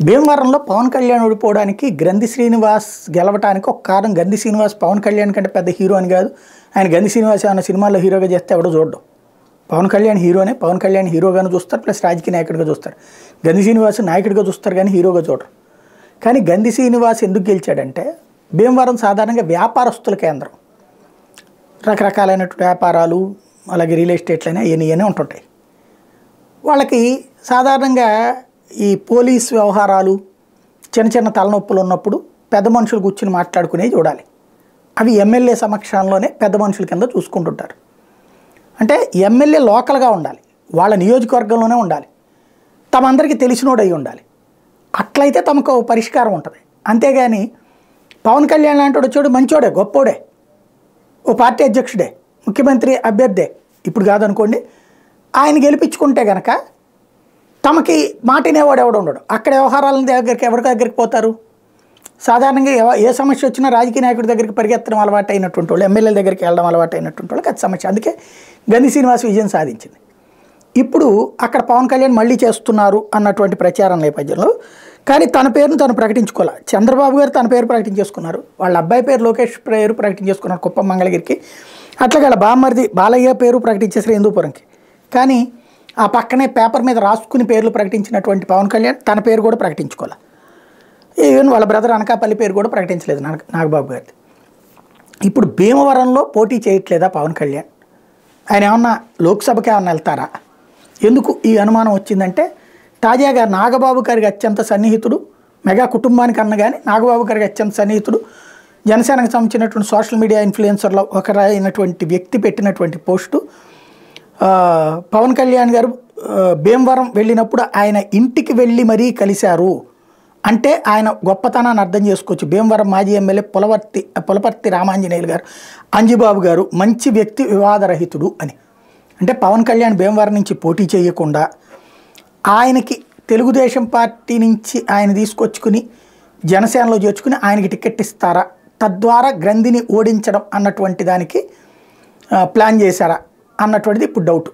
భీమవరంలో పవన్ కళ్యాణ్ ఓడిపోవడానికి గ్రంథి శ్రీనివాస్ గెలవడానికి ఒక కారణం. గ్రంథి శ్రీనివాస్ పవన్ కళ్యాణ్ కంటే పెద్ద హీరో అని కాదు. ఆయన గ్రంథి శ్రీనివాస్ ఏమైనా సినిమాల్లో హీరోగా చేస్తే ఎవడో చూడడం. పవన్ కళ్యాణ్ హీరోనే. పవన్ కళ్యాణ్ హీరోగాను చూస్తారు, ప్లస్ రాజకీయ నాయకుడిగా చూస్తారు. గ్రంథి శ్రీనివాస్ నాయకుడిగా చూస్తారు కానీ హీరోగా చూడరు. కానీ గ్రంథి శ్రీనివాస్ ఎందుకు గెలిచాడంటే, భీమవరం సాధారణంగా వ్యాపారస్తుల కేంద్రం. రకరకాలైనటువంటి వ్యాపారాలు, అలాగే రియల్ ఎస్టేట్లైనా ఇవన్నీ ఉంటుంటాయి. వాళ్ళకి సాధారణంగా ఈ పోలీస్ వ్యవహారాలు, చిన్న చిన్న తలనొప్పులు ఉన్నప్పుడు పెద్ద మనుషులు కూర్చుని మాట్లాడుకునేవి చూడాలి. అవి ఎమ్మెల్యే సమక్షంలోనే పెద్ద మనుషుల కింద చూసుకుంటుంటారు. అంటే ఎమ్మెల్యే లోకల్గా ఉండాలి, వాళ్ళ నియోజకవర్గంలోనే ఉండాలి, తమందరికీ తెలిసినోడు అయి ఉండాలి. అట్లయితే తమకు పరిష్కారం ఉంటుంది. అంతేగాని పవన్ కళ్యాణ్ లాంటి వచ్చాడు, మంచోడే, గొప్పోడే, ఓ పార్టీ అధ్యక్షుడే, ముఖ్యమంత్రి అభ్యర్థే ఇప్పుడు కాదనుకోండి, ఆయన గెలిపించుకుంటే కనుక తమకి మాటినేవాడు ఎవడు ఉండడు. అక్కడ వ్యవహారాల దగ్గరికి ఎవరి దగ్గరికి పోతారు? సాధారణంగా ఏ సమస్య వచ్చినా రాజకీయ నాయకుడి దగ్గరికి పరిగెత్తడం అలవాటు అయినటువంటి వాళ్ళు, ఎమ్మెల్యేల దగ్గరికి వెళ్ళడం అలవాటు అయినటువంటి వాళ్ళకి అది సమస్య. అందుకే గ్రంథి శ్రీనివాస్ విజయం సాధించింది. ఇప్పుడు అక్కడ పవన్ కళ్యాణ్ మళ్ళీ చేస్తున్నారు అన్నటువంటి ప్రచారం నేపథ్యంలో, కానీ తన పేరును తను ప్రకటించుకోవాలి. చంద్రబాబు గారు తన పేరు ప్రకటించేసుకున్నారు, వాళ్ళ అబ్బాయి పేరు లోకేష్ పేరు ప్రకటించేసుకున్నారు కుప్పం మంగళగిరికి, అట్లాగే వాళ్ళ బామ్మర్ది బాలయ్య పేరు ప్రకటించేసారు హిందూపురంకి. కానీ ఆ పక్కనే పేపర్ మీద రాసుకుని పేర్లు ప్రకటించినటువంటి పవన్ కళ్యాణ్ తన పేరు కూడా ప్రకటించుకోవాలి. ఈవెన్ వాళ్ళ బ్రదర్ అనకాపల్లి పేరు కూడా ప్రకటించలేదు నాగబాబు గారిది. ఇప్పుడు భీమవరంలో పోటీ చేయట్లేదా పవన్ కళ్యాణ్? ఆయన ఏమన్నా లోక్సభకి ఏమన్నా వెళ్తారా? ఎందుకు ఈ అనుమానం వచ్చిందంటే, తాజాగా నాగబాబు గారికి అత్యంత సన్నిహితుడు, మెగా కుటుంబానికి అన్న కానీ నాగబాబు గారికి అత్యంత సన్నిహితుడు, జనసేనకు సంబంధించినటువంటి సోషల్ మీడియా ఇన్ఫ్లుయెన్సర్లో ఒకరైనటువంటి వ్యక్తి పెట్టినటువంటి పోస్టు, పవన్ కళ్యాణ్ గారు భీమవరం వెళ్ళినప్పుడు ఆయన ఇంటికి వెళ్ళి మరీ కలిశారు అంటే ఆయన గొప్పతనాన్ని అర్థం చేసుకోవచ్చు. భీమవరం మాజీ ఎమ్మెల్యే పులపర్తి రామాంజనేయులు గారు, అంజిబాబు గారు మంచి వ్యక్తి, వివాదరహితుడు అని. అంటే పవన్ కళ్యాణ్ భీమవరం నుంచి పోటీ చేయకుండా ఆయనకి తెలుగుదేశం పార్టీ నుంచి ఆయన తీసుకొచ్చుకుని జనసేనలో చేర్చుకుని ఆయనకి టికెట్ ఇస్తారా, తద్వారా గ్రంథిని ఓడించడం అన్నటువంటి దానికి ప్లాన్ చేశారా అన్నటువంటిది ఇప్పుడు డౌట్.